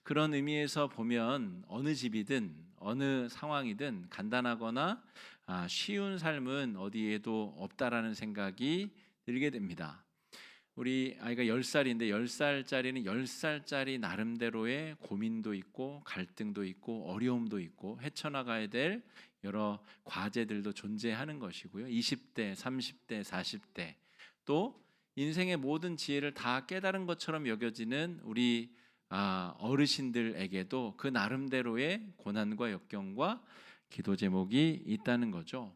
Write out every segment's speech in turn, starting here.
그런 의미에서 보면 어느 집이든 어느 상황이든 간단하거나 쉬운 삶은 어디에도 없다라는 생각이 들게 됩니다. 우리 아이가 10살인데 10살짜리는 10살짜리 나름대로의 고민도 있고 갈등도 있고 어려움도 있고 헤쳐나가야 될 여러 과제들도 존재하는 것이고요. 20대, 30대, 40대 또 인생의 모든 지혜를 다 깨달은 것처럼 여겨지는 우리 어르신들에게도 그 나름대로의 고난과 역경과 기도 제목이 있다는 거죠.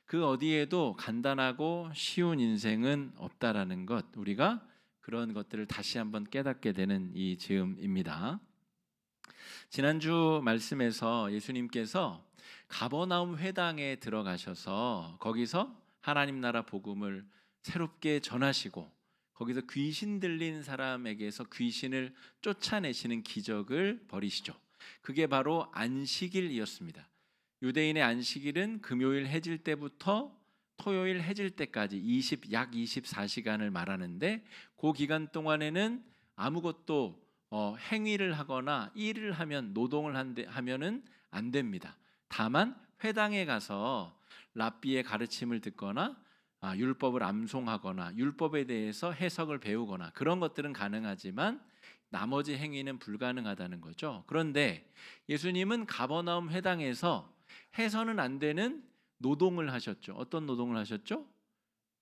그 어디에도 간단하고 쉬운 인생은 없다라는 것, 우리가 그런 것들을 다시 한번 깨닫게 되는 이 즈음입니다. 지난주 말씀에서 예수님께서 가버나움 회당에 들어가셔서 거기서 하나님 나라 복음을 새롭게 전하시고 거기서 귀신 들린 사람에게서 귀신을 쫓아내시는 기적을 벌이시죠. 그게 바로 안식일이었습니다. 유대인의 안식일은 금요일 해질 때부터 토요일 해질 때까지 약 24시간을 말하는데 그 기간 동안에는 아무것도 행위를 하거나 일을 하면 노동을 하면은 안 됩니다. 다만 회당에 가서 랍비의 가르침을 듣거나 율법을 암송하거나 율법에 대해서 해석을 배우거나 그런 것들은 가능하지만 나머지 행위는 불가능하다는 거죠. 그런데 예수님은 가버나움 회당에서 해서는 안 되는 노동을 하셨죠. 어떤 노동을 하셨죠?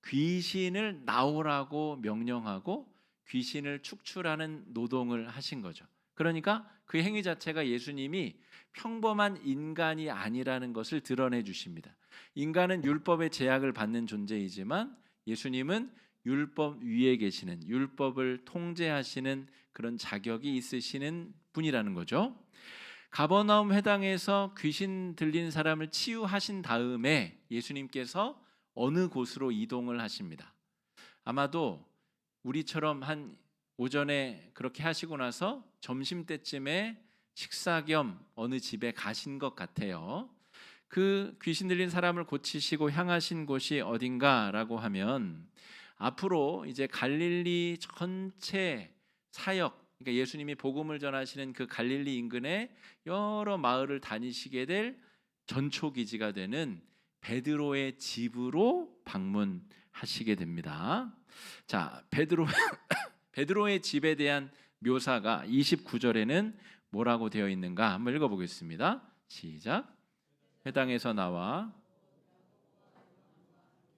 귀신을 나오라고 명령하고 귀신을 축출하는 노동을 하신 거죠. 그러니까 그 행위 자체가 예수님이 평범한 인간이 아니라는 것을 드러내 주십니다. 인간은 율법의 제약을 받는 존재이지만 예수님은 율법 위에 계시는, 율법을 통제하시는 그런 자격이 있으시는 분이라는 거죠. 가버나움 회당에서 귀신 들린 사람을 치유하신 다음에 예수님께서 어느 곳으로 이동을 하십니다. 아마도 우리처럼 한 오전에 그렇게 하시고 나서 점심때쯤에 식사 겸 어느 집에 가신 것 같아요. 그 귀신 들린 사람을 고치시고 향하신 곳이 어딘가라고 하면 앞으로 이제 갈릴리 전체 사역, 그러니까 예수님이 복음을 전하시는 그 갈릴리 인근의 여러 마을을 다니시게 될 전초 기지가 되는 베드로의 집으로 방문하시게 됩니다. 자, 베드로의 집에 대한 묘사가 29절에는 뭐라고 되어 있는가 한번 읽어보겠습니다. 시작. 회당에서 나와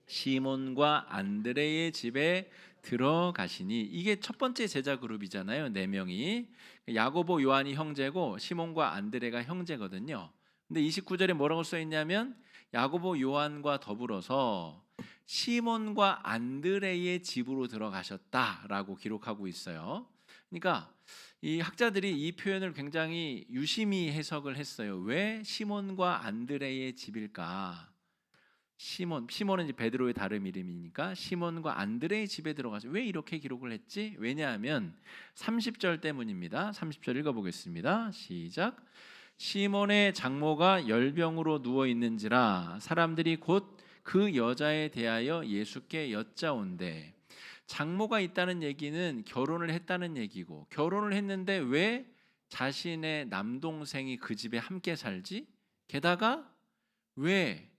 시몬과 안드레의 집에 들어가시니, 이게 첫 번째 제자 그룹이잖아요. 네 명이 야고보 요한이 형제고 시몬과 안드레가 형제거든요. 근데 29절에 뭐라고 써 있냐면 야고보 요한과 더불어서 시몬과 안드레의 집으로 들어가셨다라고 기록하고 있어요. 그러니까 이 학자들이 이 표현을 굉장히 유심히 해석을 했어요. 왜 시몬과 안드레의 집일까? 시몬은 이제 베드로의 다른 이름이니까 시몬과 안드레의 집에 들어가서 왜 이렇게 기록을 했지? 왜냐하면 30절 때문입니다. 30절 읽어보겠습니다. 시작. 시몬의 장모가 열병으로 누워 있는지라 사람들이 곧 그 여자에 대하여 예수께 여짜온대. 장모가 있다는 얘기는 결혼을 했다는 얘기고, 결혼을 했는데 왜 자신의 남동생이 그 집에 함께 살지? 게다가 왜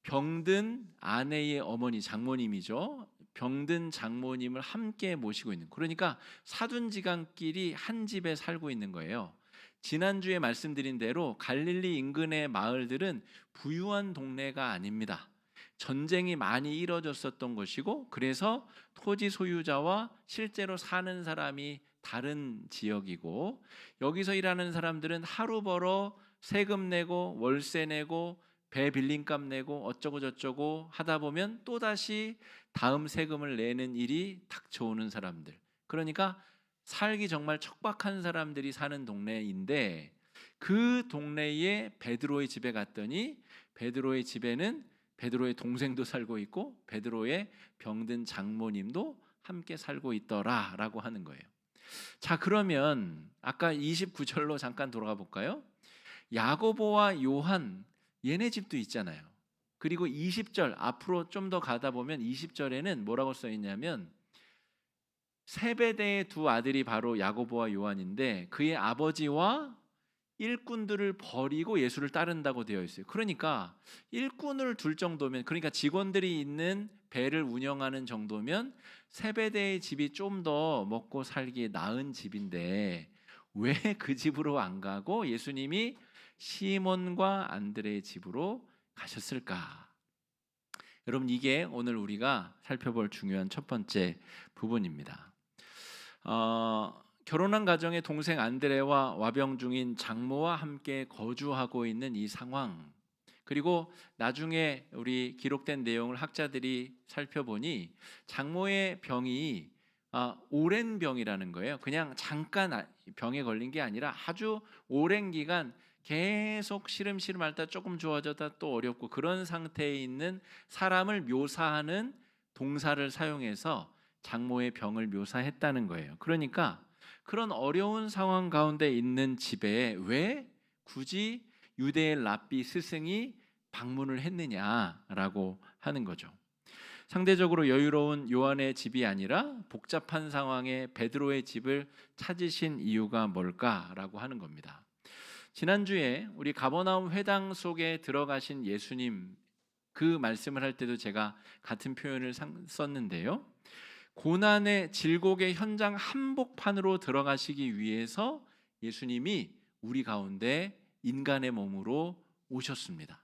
병든 아내의 어머니, 장모님이죠. 병든 장모님을 함께 모시고 있는, 그러니까 사돈지간끼리 한 집에 살고 있는 거예요. 지난주에 말씀드린 대로 갈릴리 인근의 마을들은 부유한 동네가 아닙니다. 전쟁이 많이 이뤄졌었던 것이고, 그래서 토지 소유자와 실제로 사는 사람이 다른 지역이고, 여기서 일하는 사람들은 하루 벌어 세금 내고 월세 내고 배 빌린값 내고 어쩌고 저쩌고 하다 보면 또다시 다음 세금을 내는 일이 닥쳐오는 사람들, 그러니까 살기 정말 척박한 사람들이 사는 동네인데, 그 동네에 베드로의 집에 갔더니 베드로의 집에는 베드로의 동생도 살고 있고 베드로의 병든 장모님도 함께 살고 있더라라고 하는 거예요. 자, 그러면 아까 29절로 잠깐 돌아가 볼까요? 야고보와 요한, 얘네 집도 있잖아요. 그리고 20절 앞으로 좀 더 가다 보면 20절에는 뭐라고 써 있냐면 세베대의 두 아들이 바로 야고보와 요한인데 그의 아버지와 일꾼들을 버리고 예수를 따른다고 되어 있어요. 그러니까 일꾼을 둘 정도면, 그러니까 직원들이 있는 배를 운영하는 정도면 세베대의 집이 좀 더 먹고 살기에 나은 집인데 왜 그 집으로 안 가고 예수님이 시몬과 안드레의 집으로 가셨을까? 여러분, 이게 오늘 우리가 살펴볼 중요한 첫 번째 부분입니다. 결혼한 가정의 동생 안드레와 와병 중인 장모와 함께 거주하고 있는 이 상황, 그리고 나중에 우리 기록된 내용을 학자들이 살펴보니 장모의 병이 오랜 병이라는 거예요. 그냥 잠깐 병에 걸린 게 아니라 아주 오랜 기간 계속 시름시름 앓다 조금 좋아졌다 또 어렵고 그런 상태에 있는 사람을 묘사하는 동사를 사용해서 장모의 병을 묘사했다는 거예요. 그러니까 그런 어려운 상황 가운데 있는 집에 왜 굳이 유대의 랍비 스승이 방문을 했느냐라고 하는 거죠. 상대적으로 여유로운 요한의 집이 아니라 복잡한 상황에 베드로의 집을 찾으신 이유가 뭘까라고 하는 겁니다. 지난주에 우리 가버나움 회당 속에 들어가신 예수님, 그 말씀을 할 때도 제가 같은 표현을 썼는데요. 고난의 질곡의 현장 한복판으로 들어가시기 위해서 예수님이 우리 가운데 인간의 몸으로 오셨습니다.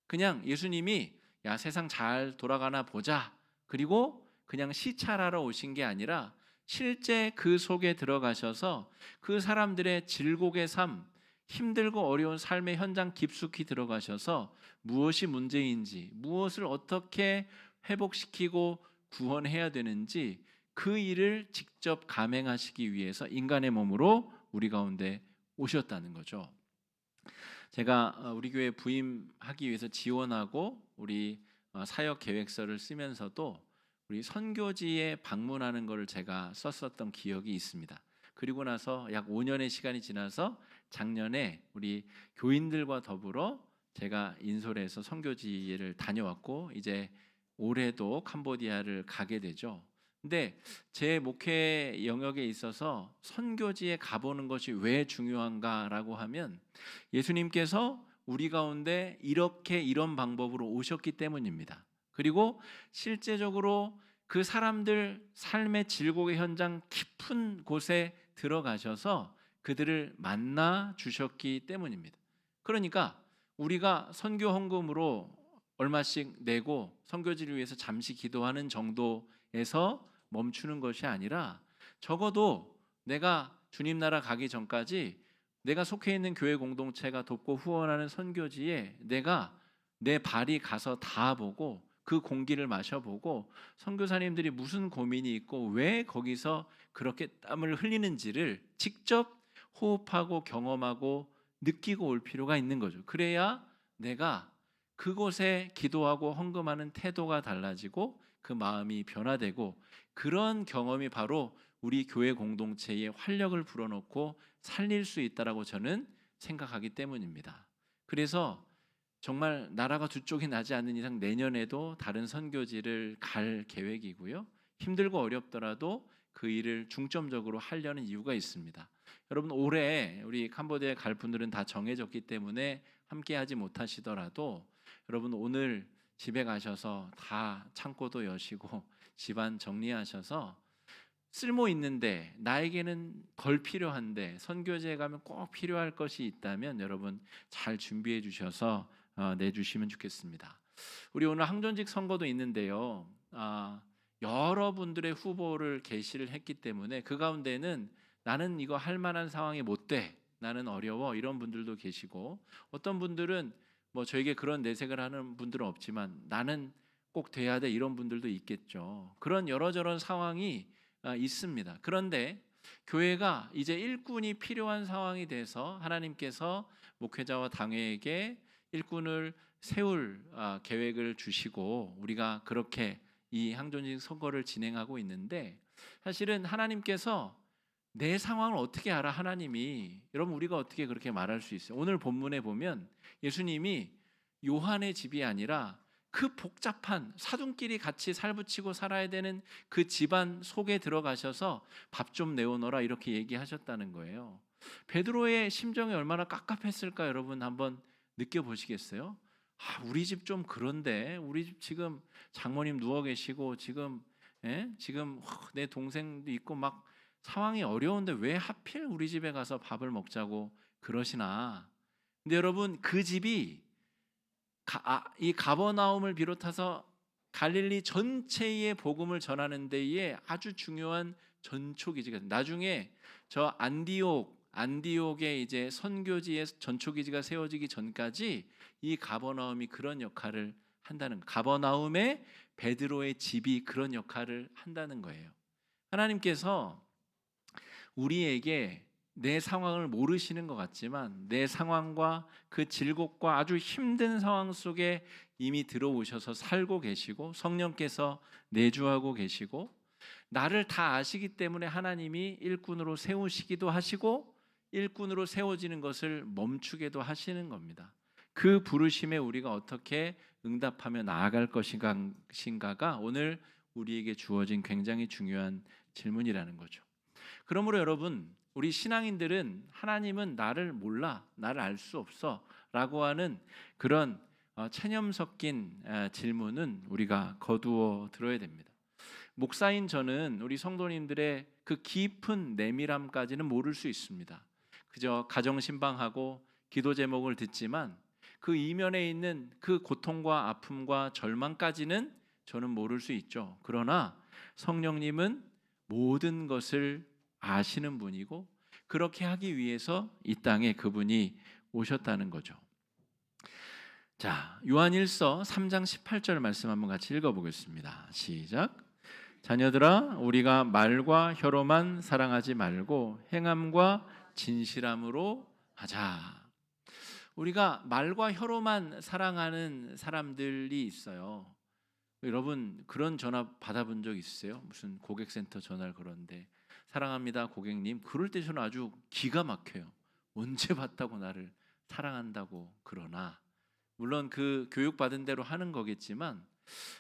그냥 예수님이 야, 세상 잘 돌아가나 보자, 그리고 그냥 시찰하러 오신 게 아니라 실제 그 속에 들어가셔서 그 사람들의 질곡의 삶, 힘들고 어려운 삶의 현장 깊숙이 들어가셔서 무엇이 문제인지, 무엇을 어떻게 회복시키고 구원해야 되는지 그 일을 직접 감행하시기 위해서 인간의 몸으로 우리 가운데 오셨다는 거죠. 제가 우리 교회 부임하기 위해서 지원하고 우리 사역 계획서를 쓰면서도 우리 선교지에 방문하는 것을 제가 썼었던 기억이 있습니다. 그리고 나서 약 5년의 시간이 지나서 작년에 우리 교인들과 더불어 제가 인솔에서 선교지를 다녀왔고 이제 올해도 캄보디아를 가게 되죠. 근데 제 목회 영역에 있어서 선교지에 가보는 것이 왜 중요한가라고 하면 예수님께서 우리 가운데 이렇게 이런 방법으로 오셨기 때문입니다. 그리고 실제적으로 그 사람들 삶의 질곡의 현장 깊은 곳에 들어가셔서 그들을 만나 주셨기 때문입니다. 그러니까 우리가 선교 헌금으로 얼마씩 내고 선교지를 위해서 잠시 기도하는 정도에서 멈추는 것이 아니라 적어도 내가 주님 나라 가기 전까지 내가 속해 있는 교회 공동체가 돕고 후원하는 선교지에 내가 내 발이 가서 닿아보고 그 공기를 마셔보고 선교사님들이 무슨 고민이 있고 왜 거기서 그렇게 땀을 흘리는지를 직접 호흡하고 경험하고 느끼고 올 필요가 있는 거죠. 그래야 내가 그곳에 기도하고 헌금하는 태도가 달라지고 그 마음이 변화되고 그런 경험이 바로 우리 교회 공동체에 활력을 불어넣고 살릴 수 있다라고 저는 생각하기 때문입니다. 그래서 정말 나라가 두 쪽이 나지 않는 이상 내년에도 다른 선교지를 갈 계획이고요. 힘들고 어렵더라도 그 일을 중점적으로 하려는 이유가 있습니다. 여러분, 올해 우리 캄보디아에 갈 분들은 다 정해졌기 때문에 함께 하지 못하시더라도 여러분 오늘 집에 가셔서 다 창고도 여시고 집안 정리하셔서 쓸모 있는데 나에게는 덜 필요한데 선교지에 가면 꼭 필요할 것이 있다면 여러분 잘 준비해 주셔서 내주시면 좋겠습니다. 우리 오늘 항존직 선거도 있는데요. 여러분들의 후보를 게시를 했기 때문에 그 가운데는 나는 이거 할 만한 상황이 못 돼, 나는 어려워, 이런 분들도 계시고 어떤 분들은 뭐 저에게 그런 내색을 하는 분들은 없지만 나는 꼭 돼야 돼, 이런 분들도 있겠죠. 그런 여러저런 상황이 있습니다. 그런데 교회가 이제 일꾼이 필요한 상황이 돼서 하나님께서 목회자와 당회에게 일꾼을 세울 계획을 주시고 우리가 그렇게 이 항존직 선거를 진행하고 있는데 사실은 하나님께서 내 상황을 어떻게 알아? 하나님이. 여러분 우리가 어떻게 그렇게 말할 수 있어요? 오늘 본문에 보면 예수님이 요한의 집이 아니라 그 복잡한 사돈끼리 같이 살붙이고 살아야 되는 그 집안 속에 들어가셔서 밥 좀 내오너라 이렇게 얘기하셨다는 거예요. 베드로의 심정이 얼마나 깝깝했을까 여러분 한번 느껴보시겠어요? 우리 집 좀 그런데 우리 집 지금 장모님 누워 계시고 지금 내 동생도 있고 막 상황이 어려운데 왜 하필 우리 집에 가서 밥을 먹자고 그러시나. 근데 여러분 그 집이 이 가버나움을 비롯해서 갈릴리 전체의 복음을 전하는 데에 아주 중요한 전초기지가 나중에 저 안디옥의 이제 선교지의 전초기지가 세워지기 전까지 이 가버나움이 그런 역할을 한다는 거. 가버나움의 베드로의 집이 그런 역할을 한다는 거예요. 하나님께서 우리에게 내 상황을 모르시는 것 같지만 내 상황과 그 질곡과 아주 힘든 상황 속에 이미 들어오셔서 살고 계시고 성령께서 내주하고 계시고 나를 다 아시기 때문에 하나님이 일꾼으로 세우시기도 하시고 일꾼으로 세워지는 것을 멈추게도 하시는 겁니다. 그 부르심에 우리가 어떻게 응답하며 나아갈 것인가가 오늘 우리에게 주어진 굉장히 중요한 질문이라는 거죠. 그러므로 여러분 우리 신앙인들은 하나님은 나를 몰라, 나를 알 수 없어 라고 하는 그런 체념 섞인 질문은 우리가 거두어 들어야 됩니다. 목사인 저는 우리 성도님들의 그 깊은 내밀함까지는 모를 수 있습니다. 그저 가정신방하고 기도 제목을 듣지만 그 이면에 있는 그 고통과 아픔과 절망까지는 저는 모를 수 있죠. 그러나 성령님은 모든 것을 아시는 분이고 그렇게 하기 위해서 이 땅에 그분이 오셨다는 거죠. 자, 요한일서 3장 18절 말씀 한번 같이 읽어보겠습니다. 시작. 자녀들아 우리가 말과 혀로만 사랑하지 말고 행함과 진실함으로 하자. 우리가 말과 혀로만 사랑하는 사람들이 있어요. 여러분 그런 전화 받아본 적 있으세요? 무슨 고객센터 전화를 걸었는데 사랑합니다 고객님. 그럴 때 저는 아주 기가 막혀요. 언제 봤다고 나를 사랑한다고 그러나. 물론 그 교육받은 대로 하는 거겠지만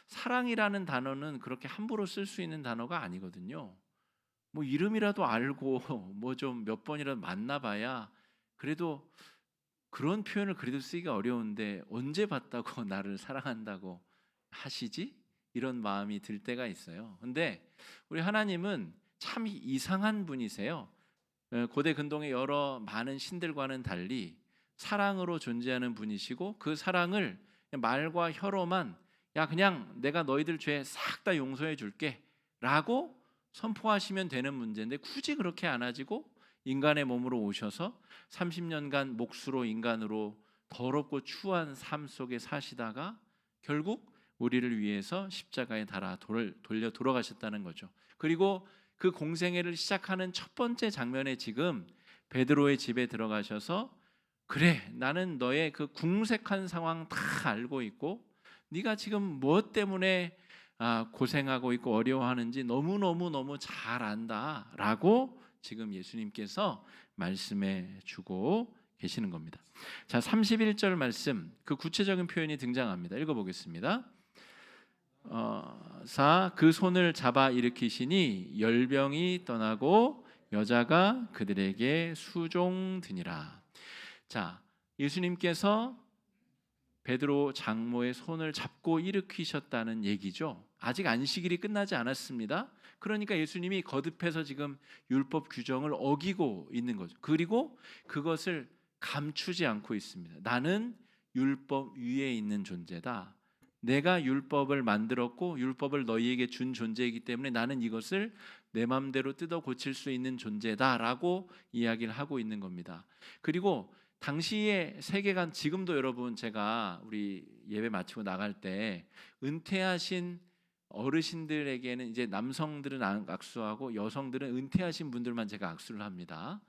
사랑이라는 단어는 그렇게 함부로 쓸 수 있는 단어가 아니거든요. 뭐 이름이라도 알고 뭐 좀 몇 번이라도 만나봐야 그래도 그런 표현을 그래도 쓰기가 어려운데 언제 봤다고 나를 사랑한다고 하시지? 이런 마음이 들 때가 있어요. 근데 우리 하나님은 참 이상한 분이세요. 고대 근동의 여러 많은 신들과는 달리 사랑으로 존재하는 분이시고 그 사랑을 말과 혀로만 야 그냥 내가 너희들 죄 싹 다 용서해 줄게 라고 선포하시면 되는 문제인데 굳이 그렇게 안 하시고 인간의 몸으로 오셔서 30년간 목수로 인간으로 더럽고 추한 삶 속에 사시다가 결국 우리를 위해서 십자가에 달아 돌아가셨다는 거죠. 그리고 그 공생애를 시작하는 첫 번째 장면에 지금 베드로의 집에 들어가셔서 그래 나는 너의 그 궁색한 상황 다 알고 있고 네가 지금 무엇 때문에 고생하고 있고 어려워하는지 너무 잘 안다라고 지금 예수님께서 말씀해 주고 계시는 겁니다. 자, 31절 말씀 그 구체적인 표현이 등장합니다. 읽어보겠습니다. 그 손을 잡아 일으키시니 열병이 떠나고 여자가 그들에게 수종드니라. 자, 예수님께서 베드로 장모의 손을 잡고 일으키셨다는 얘기죠. 아직 안식일이 끝나지 않았습니다. 그러니까 예수님이 거듭해서 지금 율법 규정을 어기고 있는 거죠. 그리고 그것을 감추지 않고 있습니다. 나는 율법 위에 있는 존재다. 내가 율법을 만들었고 율법을 너희에게 준 존재이기 때문에 나는 이것을 내 마음대로 뜯어 고칠 수 있는 존재다라고 이야기를 하고 있는 겁니다. 그리고 당시의 세계관 지금도 여러분 제가 우리 예배 마치고 나갈 때 은퇴하신 어르신들에게는 이제 남성들은 악수하고 여성들은 은퇴하신 분들만 제가 악수를 합니다.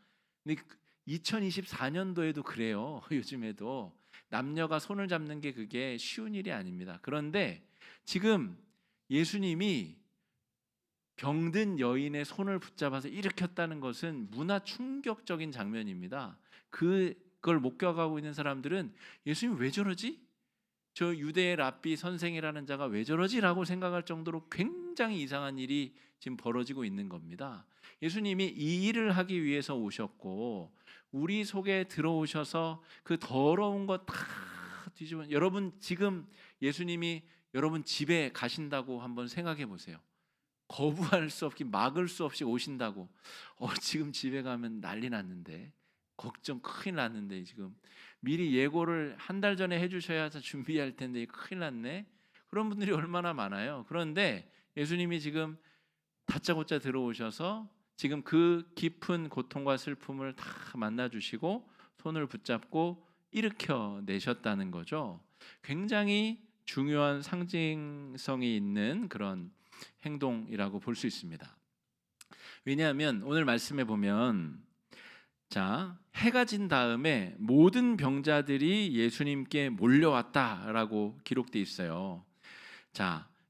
근데 2024년도에도 그래요. 요즘에도 남녀가 손을 잡는 게 그게 쉬운 일이 아닙니다. 그런데 지금 예수님이 병든 여인의 손을 붙잡아서 일으켰다는 것은 문화 충격적인 장면입니다. 그걸 목격하고 있는 사람들은 예수님 왜 저러지? 저 유대의 랍비 선생이라는 자가 왜 저러지라고 생각할 정도로 굉장히 이상한 일이 지금 벌어지고 있는 겁니다. 예수님이 이 일을 하기 위해서 오셨고 우리 속에 들어오셔서 그 더러운 거 다 뒤집어. 여러분 지금 예수님이 여러분 집에 가신다고 한번 생각해 보세요. 거부할 수 없기 막을 수 없이 오신다고. 지금 집에 가면 난리 났는데, 걱정 큰일 났는데, 지금 미리 예고를 한 달 전에 해주셔야 준비할 텐데 큰일 났네. 그런 분들이 얼마나 많아요. 그런데 예수님이 지금 다짜고짜 들어오셔서 지금 그 깊은 고통과 슬픔을 다 만나주시고 손을 붙잡고 일으켜 내셨다는 거죠. 굉장히 중요한 상징성이 있는 그런 행동이라고 볼 수 있습니다. 왜냐하면 오늘 말씀에 보면 해가 진 다음에 모든 병자들이 예수님께 몰려왔다라고 기록되어 있어요.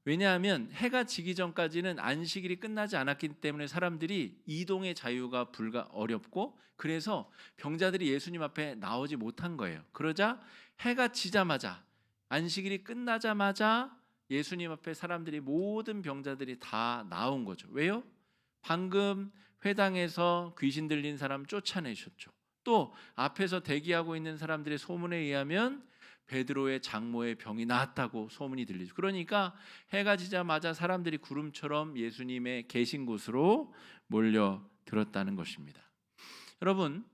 왜냐하면 해가 지기 전까지는 안식일이 끝나지 않았기 때문에 사람들이 이동의 자유가 어렵고 그래서 병자들이 예수님 앞에 나오지 못한 거예요. 그러자 해가 지자마자 안식일이 끝나자마자 예수님 앞에 사람들이 모든 병자들이 다 나온 거죠. 왜요? 방금 회당에서 귀신 들린 사람 쫓아내셨죠. 또 앞에서 대기하고 있는 사람들의 소문에 의하면 베드로의 장모의 병이 나았다고 소문이 들리죠. 그러니까 해가 지자마자 사람들이 구름처럼 예수님의 계신 곳으로 몰려들었다는 것입니다. 여러분,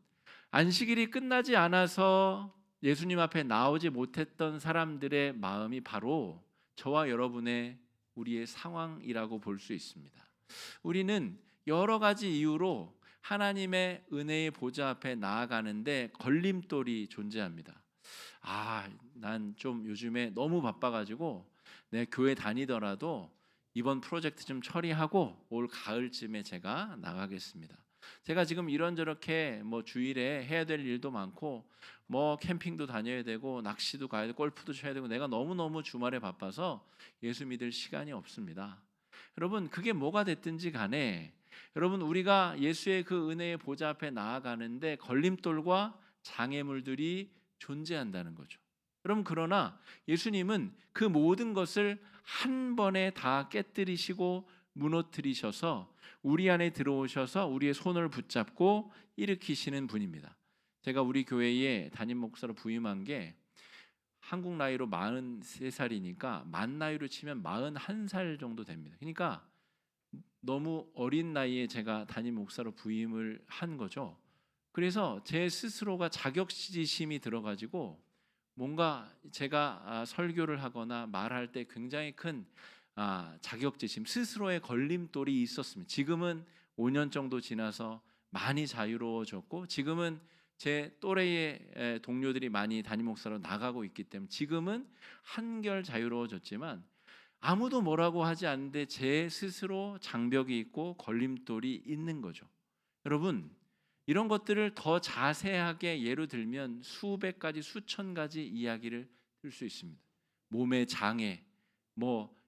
안식일이 끝나지 않아서 예수님 앞에 나오지 못했던 사람들의 마음이 바로 저와 여러분의 우리의 상황이라고 볼 수 있습니다. 우리는 여러 가지 이유로 하나님의 은혜의 보좌 앞에 나아가는데 걸림돌이 존재합니다. 난 좀 요즘에 너무 바빠가지고 내 교회 다니더라도 이번 프로젝트 좀 처리하고 올 가을쯤에 제가 나가겠습니다. 제가 지금 이런저렇게 주일에 해야 될 일도 많고 캠핑도 다녀야 되고 낚시도 가야 되고 골프도 쳐야 되고 내가 너무너무 주말에 바빠서 예수 믿을 시간이 없습니다. 여러분, 그게 뭐가 됐든지 간에 여러분, 우리가 예수의 그 은혜의 보좌 앞에 나아가는데 걸림돌과 장애물들이 존재한다는 거죠. 여러분, 그러나 예수님은 그 모든 것을 한 번에 다 깨뜨리시고 무너뜨리셔서 우리 안에 들어오셔서 우리의 손을 붙잡고 일으키시는 분입니다. 제가 우리 교회에 담임 목사로 부임한 게 한국 나이로 43살이니까 만 나이로 치면 41살 정도 됩니다. 그러니까 너무 어린 나이에 제가 담임 목사로 부임을 한 거죠. 그래서 제 스스로가 자격지심이 들어가지고 뭔가 제가 설교를 하거나 말할 때 굉장히 큰 자격지심, 스스로의 걸림돌이 있었습니다. 지금은 5년 정도 지나서 많이 자유로워졌고 지금은 제 또래의 동료들이 많이 담임 목사로 나가고 있기 때문에 지금은 한결 자유로워졌지만 아무도 뭐라고 하지 않는데 제 스스로 장벽이 있고 걸림돌이 있는 거죠. 여러분, 이런 것들을 더 자세하게 예로 들면 수백 가지, 수천 가지 이야기를 들 수 있습니다. 몸의 장애,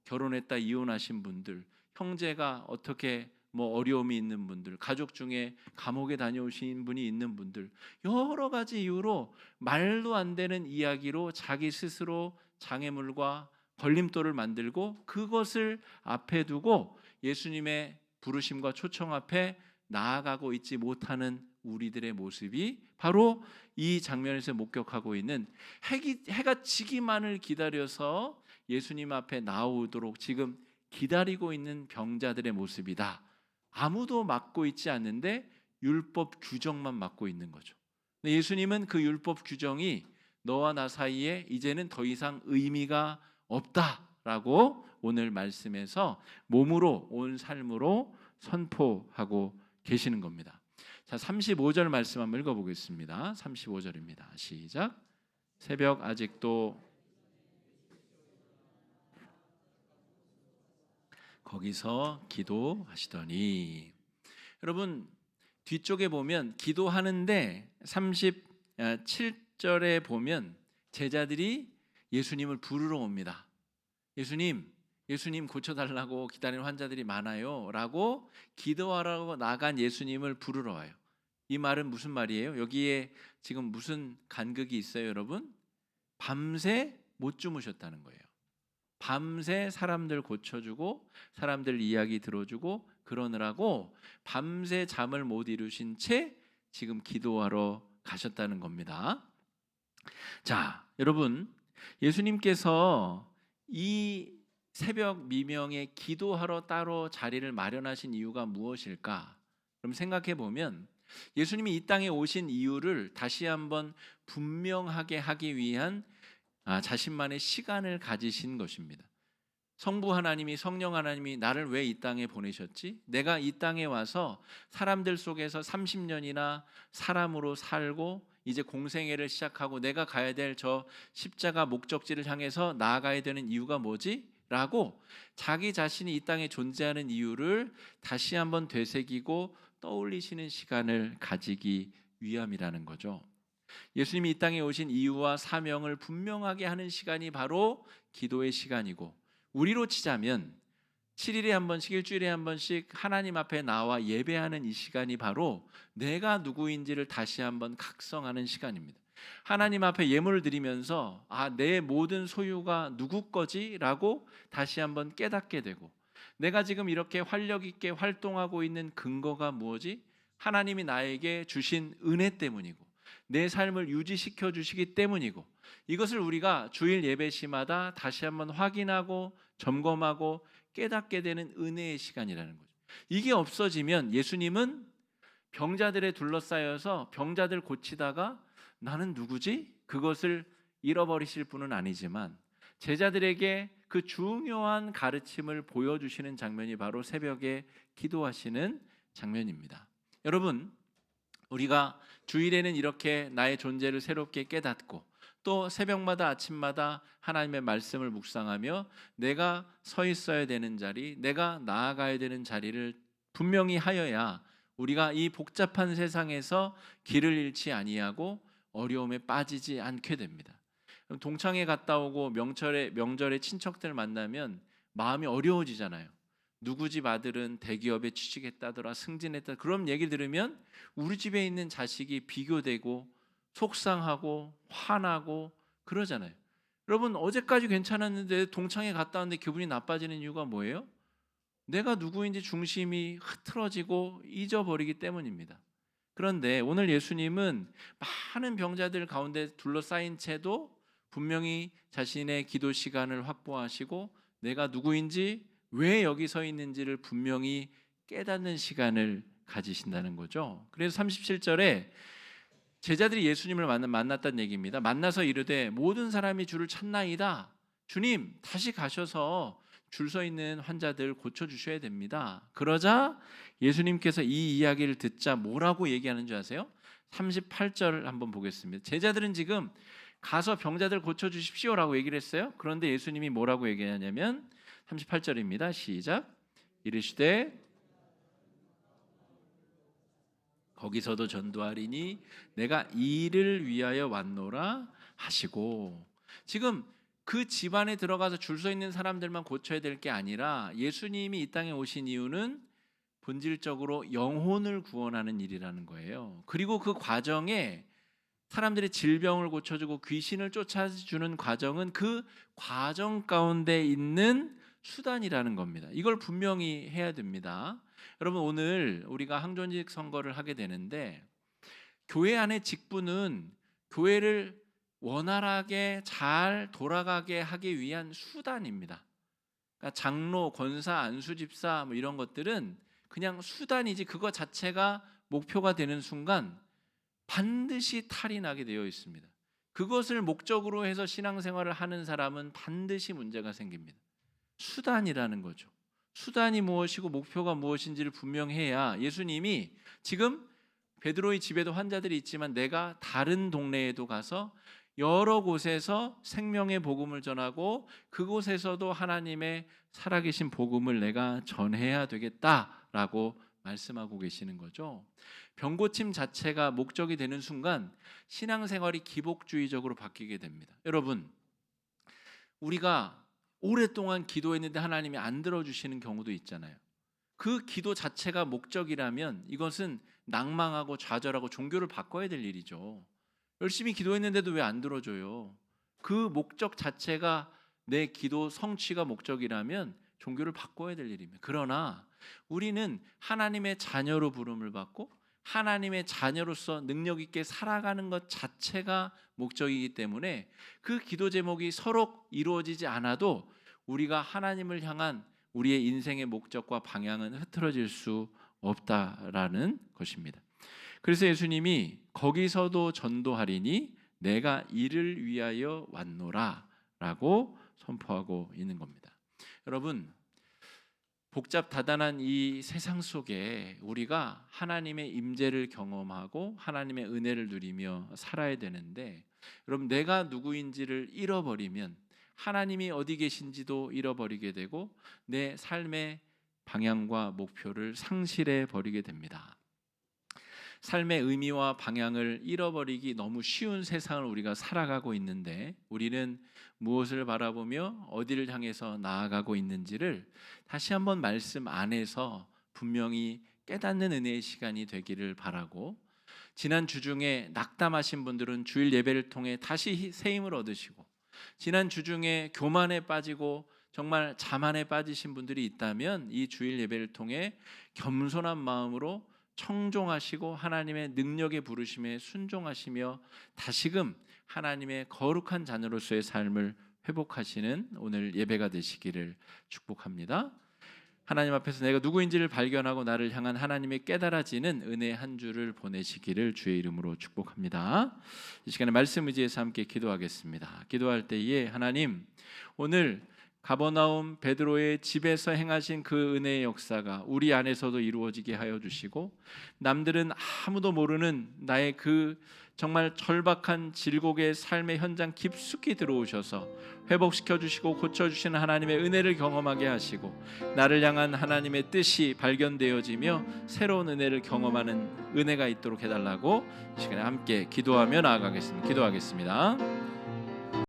결혼했다 이혼하신 분들, 형제가 어떻게 어려움이 있는 분들, 가족 중에 감옥에 다녀오신 분이 있는 분들, 여러 가지 이유로 말도 안 되는 이야기로 자기 스스로 장애물과 걸림돌을 만들고 그것을 앞에 두고 예수님의 부르심과 초청 앞에 나아가고 있지 못하는 우리들의 모습이 바로 이 장면에서 목격하고 있는 해가 지기만을 기다려서 예수님 앞에 나오도록 지금 기다리고 있는 병자들의 모습이다. 아무도 맡고 있지 않는데 율법 규정만 맡고 있는 거죠. 근데 예수님은 그 율법 규정이 너와 나 사이에 이제는 더 이상 의미가 없다라고 오늘 말씀에서 몸으로 온 삶으로 선포하고 계시는 겁니다. 35절 말씀 한번 읽어보겠습니다. 35절입니다. 시작. 새벽 아직도 거기서 기도하시더니. 여러분, 뒤쪽에 보면 기도하는데 37절에 보면 제자들이 예수님을 부르러 옵니다. 예수님 고쳐달라고 기다리는 환자들이 많아요 라고 기도하라고 나간 예수님을 부르러 와요. 이 말은 무슨 말이에요? 여기에 지금 무슨 간극이 있어요, 여러분? 밤새 못 주무셨다는 거예요. 밤새 사람들 고쳐주고 사람들 이야기 들어주고 그러느라고 밤새 잠을 못 이루신 채 지금 기도하러 가셨다는 겁니다. 자, 여러분, 예수님께서 이 새벽 미명에 기도하러 따로 자리를 마련하신 이유가 무엇일까? 그럼 생각해 보면 예수님이 이 땅에 오신 이유를 다시 한번 분명하게 하기 위한 자신만의 시간을 가지신 것입니다. 성부 하나님이, 성령 하나님이 나를 왜 이 땅에 보내셨지? 내가 이 땅에 와서 사람들 속에서 30년이나 사람으로 살고 이제 공생애를 시작하고 내가 가야 될 저 십자가 목적지를 향해서 나아가야 되는 이유가 뭐지? 라고 자기 자신이 이 땅에 존재하는 이유를 다시 한번 되새기고 떠올리시는 시간을 가지기 위함이라는 거죠. 예수님이 이 땅에 오신 이유와 사명을 분명하게 하는 시간이 바로 기도의 시간이고, 우리로 치자면 7일에 한 번씩, 일주일에 한 번씩 하나님 앞에 나와 예배하는 이 시간이 바로 내가 누구인지를 다시 한번 각성하는 시간입니다. 하나님 앞에 예물을 드리면서 내 모든 소유가 누구 거지? 라고 다시 한번 깨닫게 되고, 내가 지금 이렇게 활력 있게 활동하고 있는 근거가 무엇이? 하나님이 나에게 주신 은혜 때문이고 내 삶을 유지시켜 주시기 때문이고, 이것을 우리가 주일 예배 시마다 다시 한번 확인하고 점검하고 깨닫게 되는 은혜의 시간이라는 거죠. 이게 없어지면 예수님은 병자들에 둘러싸여서 병자들 고치다가 나는 누구지? 그것을 잃어버리실 분은 아니지만 제자들에게 그 중요한 가르침을 보여주시는 장면이 바로 새벽에 기도하시는 장면입니다. 여러분, 우리가 주일에는 이렇게 나의 존재를 새롭게 깨닫고 또 새벽마다 아침마다 하나님의 말씀을 묵상하며 내가 서 있어야 되는 자리, 내가 나아가야 되는 자리를 분명히 하여야 우리가 이 복잡한 세상에서 길을 잃지 아니하고 어려움에 빠지지 않게 됩니다. 동창회 갔다 오고 명절에 친척들 만나면 마음이 어려워지잖아요. 누구 집 아들은 대기업에 취직했다더라, 승진했다, 그런 얘기 들으면 우리 집에 있는 자식이 비교되고 속상하고 화나고 그러잖아요. 여러분, 어제까지 괜찮았는데 동창회 갔다 왔는데 기분이 나빠지는 이유가 뭐예요? 내가 누구인지 중심이 흐트러지고 잊어버리기 때문입니다. 그런데 오늘 예수님은 많은 병자들 가운데 둘러싸인 채도 분명히 자신의 기도 시간을 확보하시고 내가 누구인지 왜 여기 서 있는지를 분명히 깨닫는 시간을 가지신다는 거죠. 그래서 37절에 제자들이 예수님을 만났다는 얘기입니다. 만나서 이르되 모든 사람이 주를 찾나이다. 주님, 다시 가셔서 줄 서 있는 환자들 고쳐주셔야 됩니다. 그러자 예수님께서 이 이야기를 듣자 뭐라고 얘기하는 줄 아세요? 38절 한번 보겠습니다. 제자들은 지금 가서 병자들 고쳐주십시오라고 얘기를 했어요. 그런데 예수님이 뭐라고 얘기하냐면 38절입니다. 시작. 이르시되 거기서도 전도하리니 내가 이를 위하여 왔노라 하시고, 지금 그 집안에 들어가서 줄 서 있는 사람들만 고쳐야 될 게 아니라 예수님이 이 땅에 오신 이유는 본질적으로 영혼을 구원하는 일이라는 거예요. 그리고 그 과정에 사람들의 질병을 고쳐주고 귀신을 쫓아주는 과정은 그 과정 가운데 있는 수단이라는 겁니다. 이걸 분명히 해야 됩니다. 여러분, 오늘 우리가 항존직 선거를 하게 되는데 교회 안의 직분은 교회를 원활하게 잘 돌아가게 하기 위한 수단입니다. 그러니까 장로, 권사, 안수집사 이런 것들은 그냥 수단이지 그거 자체가 목표가 되는 순간 반드시 탈이 나게 되어 있습니다. 그것을 목적으로 해서 신앙생활을 하는 사람은 반드시 문제가 생깁니다. 수단이라는 거죠. 수단이 무엇이고 목표가 무엇인지를 분명해야 예수님이 지금 베드로의 집에도 환자들이 있지만 내가 다른 동네에도 가서 여러 곳에서 생명의 복음을 전하고 그곳에서도 하나님의 살아계신 복음을 내가 전해야 되겠다라고 말씀하고 계시는 거죠. 병고침 자체가 목적이 되는 순간 신앙생활이 기복주의적으로 바뀌게 됩니다. 여러분, 우리가 오랫동안 기도했는데 하나님이 안 들어주시는 경우도 있잖아요. 그 기도 자체가 목적이라면 이것은 낭망하고 좌절하고 종교를 바꿔야 될 일이죠. 열심히 기도했는데도 왜 안 들어줘요? 그 목적 자체가 내 기도 성취가 목적이라면 종교를 바꿔야 될 일입니다. 그러나 우리는 하나님의 자녀로 부름을 받고 하나님의 자녀로서 능력 있게 살아가는 것 자체가 목적이기 때문에 그 기도 제목이 서로 이루어지지 않아도 우리가 하나님을 향한 우리의 인생의 목적과 방향은 흐트러질 수 없다라는 것입니다. 그래서 예수님이 거기서도 전도하리니 내가 이를 위하여 왔노라 라고 선포하고 있는 겁니다. 여러분, 복잡다단한 이 세상 속에 우리가 하나님의 임재를 경험하고 하나님의 은혜를 누리며 살아야 되는데, 여러분, 내가 누구인지를 잃어버리면 하나님이 어디 계신지도 잃어버리게 되고 내 삶의 방향과 목표를 상실해 버리게 됩니다. 삶의 의미와 방향을 잃어버리기 너무 쉬운 세상을 우리가 살아가고 있는데, 우리는 무엇을 바라보며 어디를 향해서 나아가고 있는지를 다시 한번 말씀 안에서 분명히 깨닫는 은혜의 시간이 되기를 바라고, 지난 주 중에 낙담하신 분들은 주일 예배를 통해 다시 새 힘을 얻으시고, 지난 주 중에 교만에 빠지고 정말 자만에 빠지신 분들이 있다면 이 주일 예배를 통해 겸손한 마음으로 청종하시고 하나님의 능력의 부르심에 순종하시며 다시금 하나님의 거룩한 자녀로서의 삶을 회복하시는 오늘 예배가 되시기를 축복합니다. 하나님 앞에서 내가 누구인지를 발견하고 나를 향한 하나님의 깨달아지는 은혜 한 주를 보내시기를 주의 이름으로 축복합니다. 이 시간에 말씀 의지해서 함께 기도하겠습니다. 기도할 때에 하나님, 오늘 가버나움 베드로의 집에서 행하신 그 은혜의 역사가 우리 안에서도 이루어지게 하여 주시고, 남들은 아무도 모르는 나의 그 정말 절박한 질곡의 삶의 현장 깊숙이 들어오셔서 회복시켜 주시고 고쳐주시는 하나님의 은혜를 경험하게 하시고, 나를 향한 하나님의 뜻이 발견되어지며 새로운 은혜를 경험하는 은혜가 있도록 해달라고 이 시간에 함께 기도하며 나아가겠습니다. 기도하겠습니다.